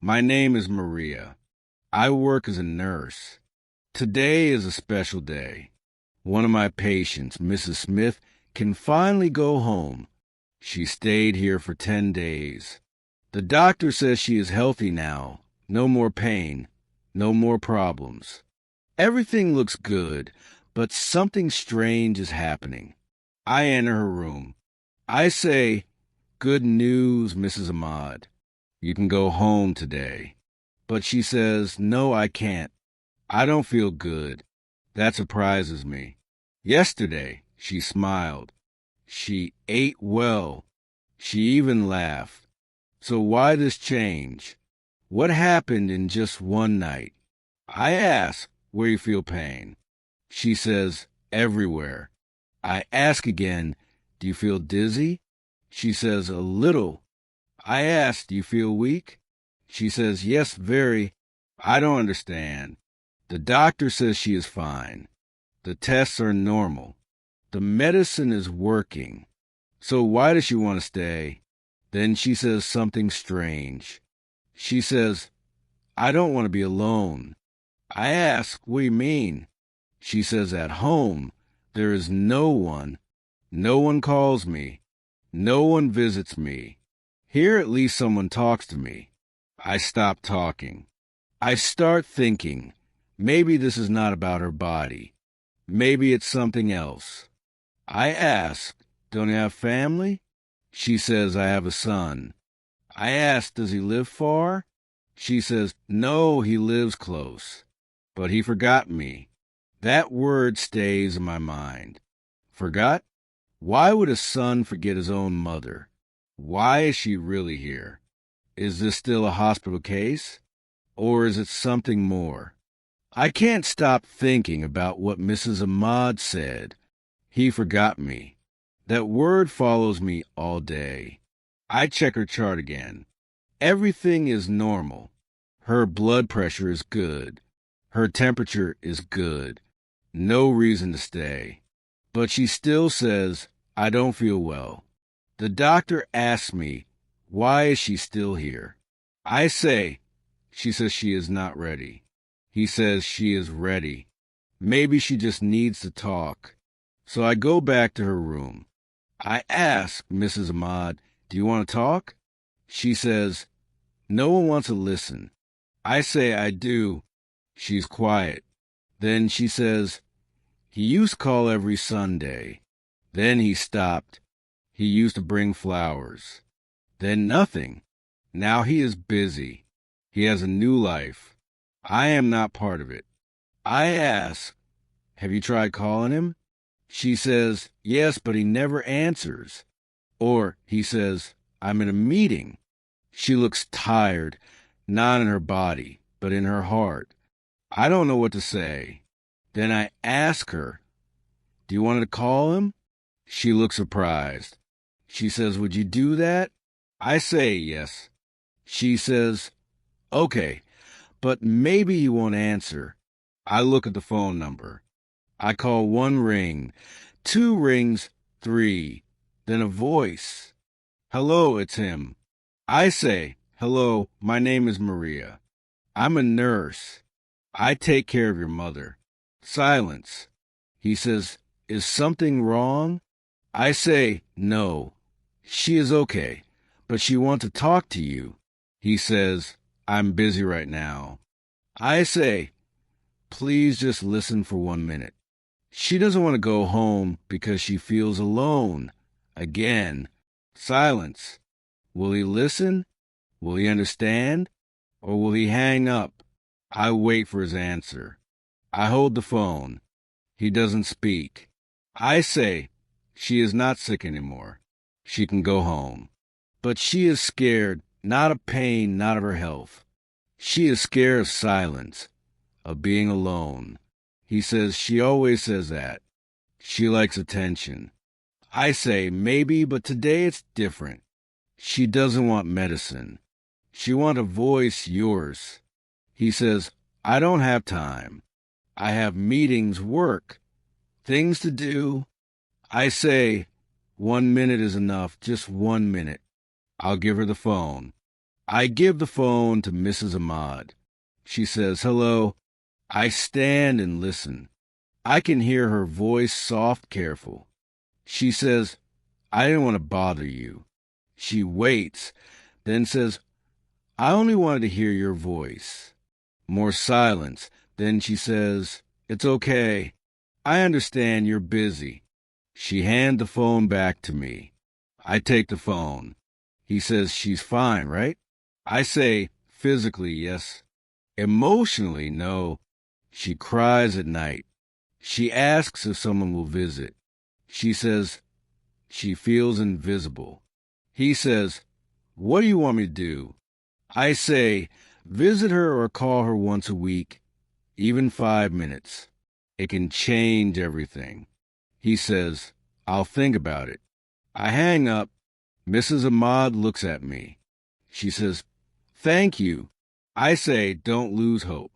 My name is Maria. I work as a nurse. Today is a special day. One of my patients, Mrs. Smith, can finally go home. She stayed here for 10 days. The doctor says she is healthy now. No more pain. No more problems. Everything looks good, but something strange is happening. I enter her room. I say, "Good news, Mrs. Ahmad. You can go home today." But she says, "No, I can't. I don't feel good." That surprises me. Yesterday, she smiled. She ate well. She even laughed. So why this change? What happened in just one night? I ask, "Where you feel pain?" She says, "Everywhere." I ask again, "Do you feel dizzy?" She says, "A little." I ask, "Do you feel weak?" She says, "Yes, very." I don't understand. The doctor says she is fine. The tests are normal. The medicine is working. So why does she want to stay? Then she says something strange. She says, "I don't want to be alone." I ask, "What do you mean?" She says, "At home, there is no one. No one calls me. No one visits me. Here at least someone talks to me." I stop talking. I start thinking, maybe this is not about her body. Maybe it's something else. I ask, "Don't you have family?" She says, "I have a son." I ask, "Does he live far?" She says, "No, he lives close. But he forgot me." That word stays in my mind. Forgot? Why would a son forget his own mother? Why is she really here? Is this still a hospital case? Or is it something more? I can't stop thinking about what Mrs. Ahmad said. He forgot me. That word follows me all day. I check her chart again. Everything is normal. Her blood pressure is good. Her temperature is good. No reason to stay. But she still says, "I don't feel well." The doctor asks me, why is she still here? I say, she says she is not ready. He says she is ready. Maybe she just needs to talk. So I go back to her room. I ask Mrs. Ahmad, "Do you want to talk?" She says, "No one wants to listen." I say, "I do." She's quiet. Then she says, "He used to call every Sunday. Then he stopped. He used to bring flowers. Then nothing. Now he is busy. He has a new life. I am not part of it." I ask, "Have you tried calling him?" She says, "Yes, but he never answers." Or he says, "I'm in a meeting." She looks tired, not in her body, but in her heart. I don't know what to say. Then I ask her, "Do you want to call him?" She looks surprised. She says, "Would you do that?" I say yes. She says, "Okay, but maybe he won't answer." I look at the phone number. I call one ring, two rings, three. Then a voice. "Hello, it's him." I say, "Hello, my name is Maria. I'm a nurse. I take care of your mother." Silence. He says, "Is something wrong?" I say, "No. She is okay, but she wants to talk to you." He says, "I'm busy right now." I say, "Please just listen for 1 minute." She doesn't want to go home because she feels alone. Again. Silence. Will he listen? Will he understand? Or will he hang up? I wait for his answer. I hold the phone. He doesn't speak. I say, she is not sick anymore. She can go home. But she is scared, not of pain, not of her health. She is scared of silence, of being alone. He says she always says that. She likes attention. I say, maybe, but today it's different. She doesn't want medicine. She wants a voice, yours. He says, I don't have time. I have meetings, work, things to do. I say, 1 minute is enough, just 1 minute. I'll give her the phone. I give the phone to Mrs. Ahmad. She says, "Hello." I stand and listen. I can hear her voice, soft, careful. She says, "I didn't want to bother you." She waits, then says, "I only wanted to hear your voice." More silence. Then she says, "It's okay. I understand you're busy." She hands the phone back to me. I take the phone. He says, "She's fine, right?" I say, "Physically, yes. Emotionally, no. She cries at night. She asks if someone will visit. She says she feels invisible." He says, "What do you want me to do?" I say, "Visit her or call her once a week, even 5 minutes. It can change everything." He says, "I'll think about it." I hang up. Mrs. Ahmad looks at me. She says, "Thank you." I say, "Don't lose hope.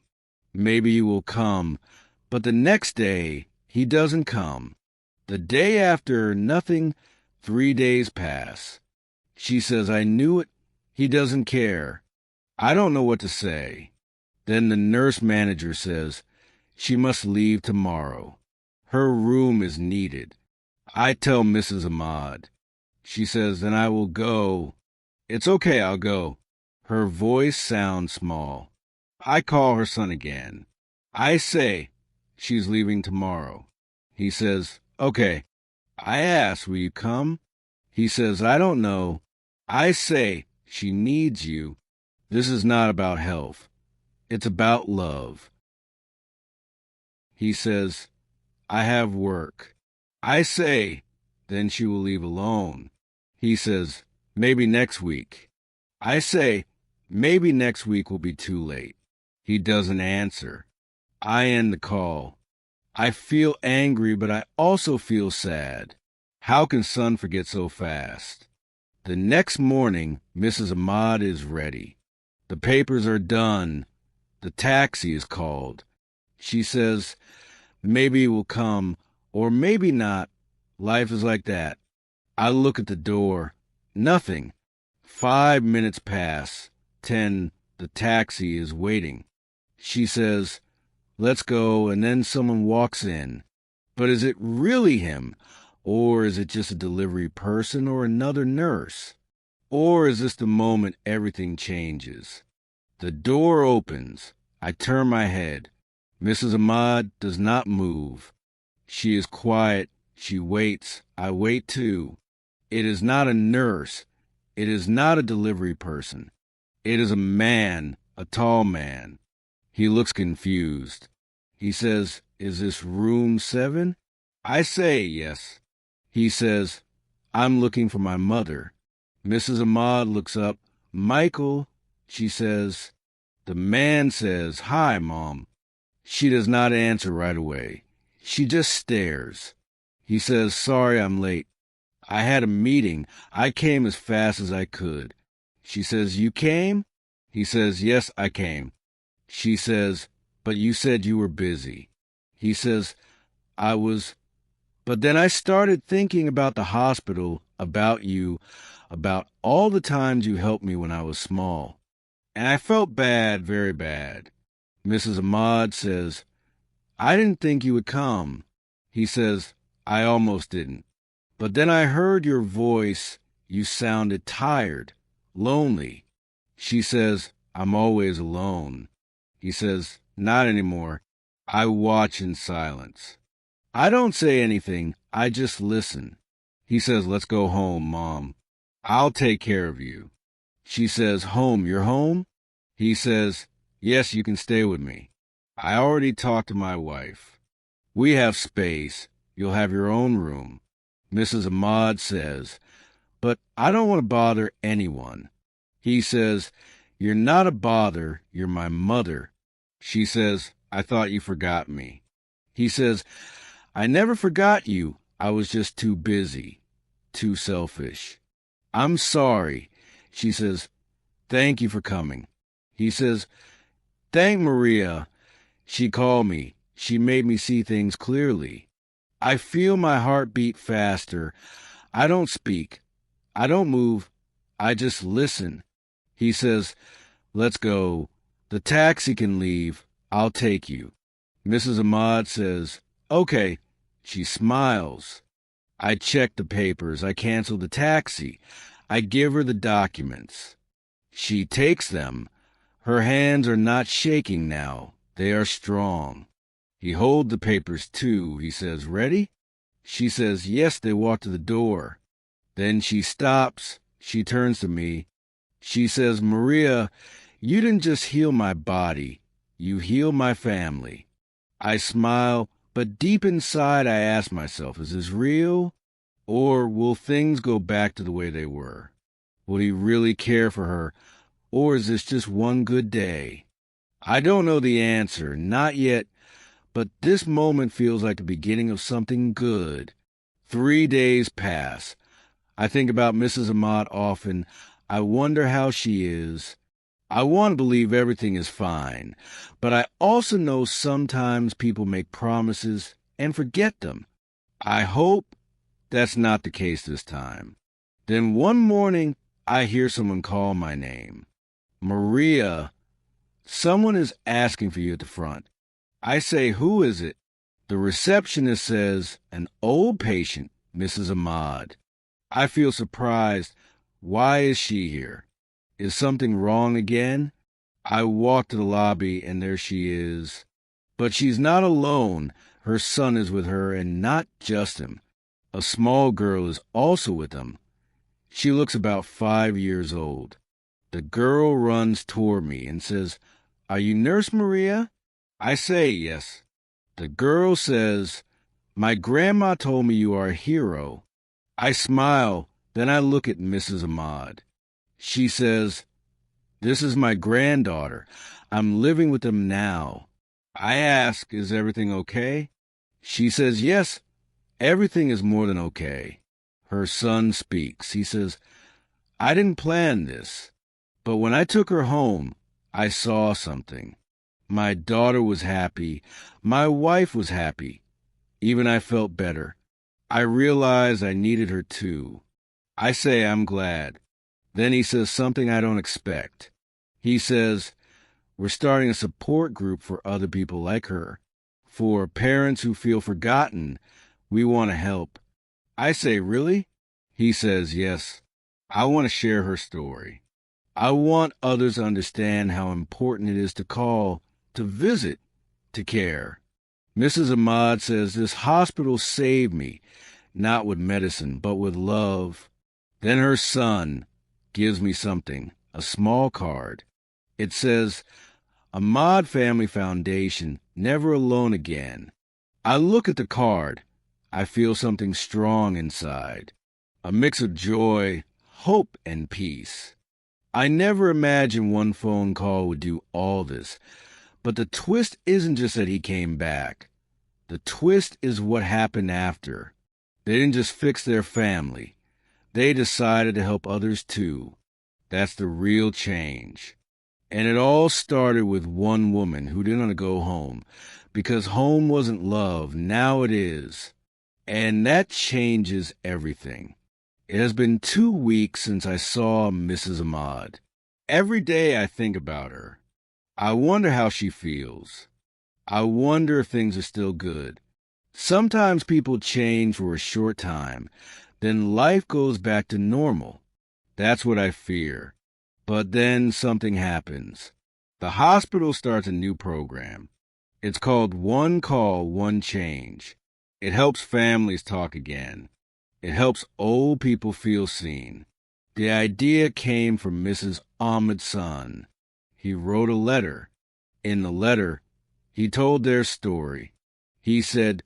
Maybe you will come." But the next day, he doesn't come. The day after, nothing. 3 days pass. She says, "I knew it. He doesn't care." I don't know what to say. Then the nurse manager says, she must leave tomorrow. Her room is needed. I tell Mrs. Ahmad. She says, "Then I will go." "It's okay, I'll go." Her voice sounds small. I call her son again. I say, "She's leaving tomorrow." He says, "Okay." I ask, "Will you come?" He says, "I don't know." I say, "She needs you. This is not about health. It's about love." He says, "I have work." I say, "Then she will leave alone." He says, "Maybe next week." I say, "Maybe next week will be too late." He doesn't answer. I end the call. I feel angry, but I also feel sad. How can son forget so fast? The next morning, Mrs. Ahmad is ready. The papers are done. The taxi is called. She says, "Maybe it will come, or maybe not. Life is like that." I look at the door. Nothing. 5 minutes pass. 10. The taxi is waiting. She says, "Let's go," and then someone walks in. But is it really him? Or is it just a delivery person or another nurse? Or is this the moment everything changes? The door opens. I turn my head. Mrs. Ahmad does not move. She is quiet. She waits. I wait too. It is not a nurse. It is not a delivery person. It is a man, a tall man. He looks confused. He says, "Is this room 7? I say, "Yes." He says, "I'm looking for my mother." Mrs. Ahmad looks up. "Michael," she says. The man says, "Hi, Mom." She does not answer right away. She just stares. He says, "Sorry I'm late. I had a meeting. I came as fast as I could." She says, "You came?" He says, "Yes, I came." She says, "But you said you were busy." He says, "I was." But then I started thinking about the hospital, about you, about all the times you helped me when I was small. And I felt bad, very bad. Mrs. Ahmad says, "I didn't think you would come." He says, "I almost didn't. But then I heard your voice. You sounded tired, lonely." She says, "I'm always alone." He says, "Not anymore." I watch in silence. I don't say anything. I just listen. He says, "Let's go home, Mom. I'll take care of you." She says, "Home, you're home?" He says, "Yes, you can stay with me. I already talked to my wife. We have space. You'll have your own room." Mrs. Ahmad says, "But I don't want to bother anyone." He says, "You're not a bother. You're my mother." She says, "I thought you forgot me." He says, "I never forgot you. I was just too busy, too selfish. I'm sorry." She says, "Thank you for coming." He says, "Thank Maria. She called me. She made me see things clearly. I feel my heart beat faster. I don't speak. I don't move. I just listen." He says, "Let's go. The taxi can leave. I'll take you." Mrs. Ahmad says, "Okay." She smiles. I check the papers. I cancel the taxi. I give her the documents. She takes them. Her hands are not shaking now. They are strong. He holds the papers too. He says, "Ready?" She says, "Yes." They walk to the door. Then she stops. She turns to me. She says, "Maria, you didn't just heal my body. You healed my family." I smile, but deep inside I ask myself, is this real? Or will things go back to the way they were? Will he really care for her? Or is this just one good day? I don't know the answer, not yet, but this moment feels like the beginning of something good. 3 days pass. I think about Mrs. Ahmad often. I wonder how she is. I want to believe everything is fine, but I also know sometimes people make promises and forget them. I hope that's not the case this time. Then one morning, I hear someone call my name. "Maria, someone is asking for you at the front." I say, "Who is it?" The receptionist says, "An old patient, Mrs. Ahmad." I feel surprised. Why is she here? Is something wrong again? I walk to the lobby, and there she is. But she's not alone. Her son is with her, and not just him. A small girl is also with him. She looks about 5 years old. The girl runs toward me and says, "Are you Nurse Maria?" I say yes. The girl says, "My grandma told me you are a hero." I smile, then I look at Mrs. Ahmad. She says, "This is my granddaughter. I'm living with them now." I ask, "Is everything okay?" She says, "Yes, everything is more than okay." Her son speaks. He says, "I didn't plan this, but when I took her home, I saw something. My daughter was happy. My wife was happy. Even I felt better. I realized I needed her too." I say I'm glad. Then he says something I don't expect. He says, "We're starting a support group for other people like her. For parents who feel forgotten, we want to help." I say, "Really?" He says, "Yes. I want to share her story. I want others to understand how important it is to call, to visit, to care." Mrs. Ahmad says, "This hospital saved me, not with medicine, but with love." Then her son gives me something, a small card. It says, "Ahmad Family Foundation, never alone again." I look at the card. I feel something strong inside, a mix of joy, hope, and peace. I never imagined one phone call would do all this, but the twist isn't just that he came back. The twist is what happened after. They didn't just fix their family. They decided to help others too. That's the real change. And it all started with one woman who didn't want to go home because home wasn't love. Now it is. And that changes everything. It has been 2 weeks since I saw Mrs. Ahmad. Every day I think about her. I wonder how she feels. I wonder if things are still good. Sometimes people change for a short time, then life goes back to normal. That's what I fear. But then something happens. The hospital starts a new program. It's called One Call, One Change. It helps families talk again. It helps old people feel seen. The idea came from Mrs. Ahmad's son. He wrote a letter. In the letter, he told their story. He said,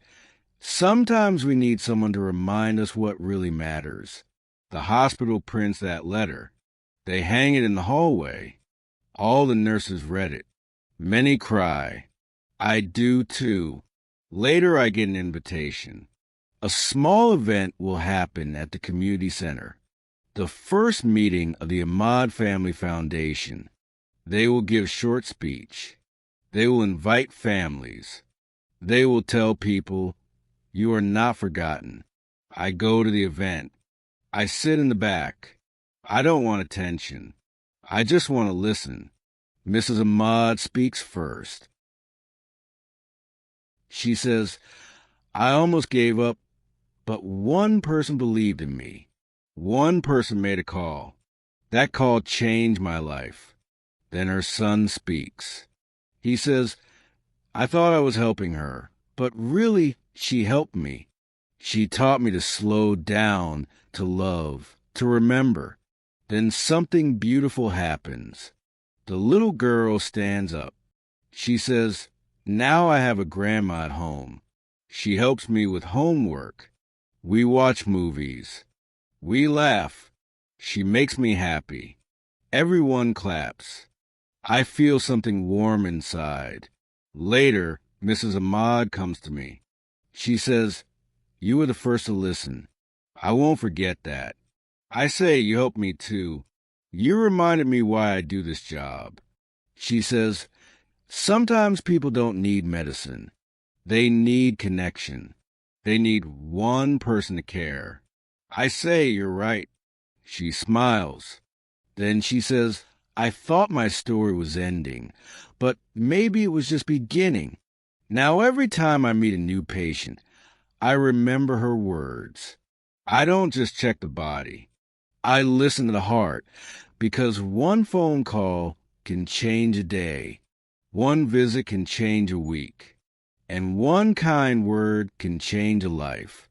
"Sometimes we need someone to remind us what really matters." The hospital prints that letter. They hang it in the hallway. All the nurses read it. Many cry. I do too. Later, I get an invitation. A small event will happen at the community center. The first meeting of the Ahmad Family Foundation. They will give short speech. They will invite families. They will tell people, "You are not forgotten." I go to the event. I sit in the back. I don't want attention. I just want to listen. Mrs. Ahmad speaks first. She says, I almost gave up, but one person believed in me. One person made a call. That call changed my life. Then her son speaks. He says, I thought I was helping her, but really she helped me. She taught me to slow down, to love, to remember. Then something beautiful happens. The little girl stands up. She says, now I have a grandma at home. She helps me with homework. We watch movies. We laugh. She makes me happy. Everyone claps. I feel something warm inside. Later, Mrs. Ahmad comes to me. She says, you were the first to listen. I won't forget that. I say you helped me too. You reminded me why I do this job. She says, sometimes people don't need medicine. They need connection. They need one person to care. I say you're right. She smiles. Then she says, I thought my story was ending, but maybe it was just beginning. Now every time I meet a new patient, I remember her words. I don't just check the body. I listen to the heart, because one phone call can change a day. One visit can change a week. And one kind word can change a life.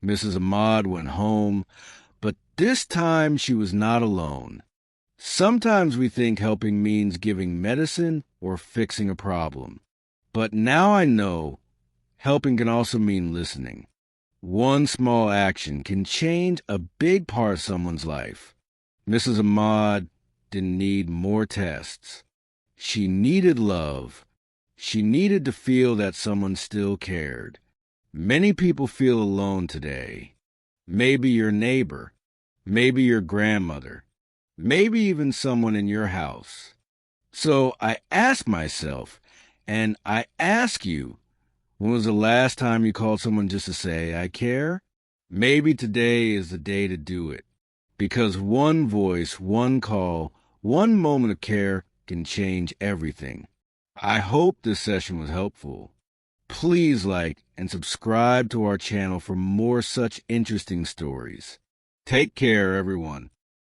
Mrs. Ahmad went home, but this time she was not alone. Sometimes we think helping means giving medicine or fixing a problem. But now I know helping can also mean listening. One small action can change a big part of someone's life. Mrs. Ahmad didn't need more tests. She needed love. She needed to feel that someone still cared. Many people feel alone today. Maybe your neighbor, maybe your grandmother, maybe even someone in your house. So I ask myself, and I ask you, when was the last time you called someone just to say, I care? Maybe today is the day to do it. Because one voice, one call, one moment of care can change everything. I hope this session was helpful. Please like and subscribe to our channel for more such interesting stories. Take care, everyone.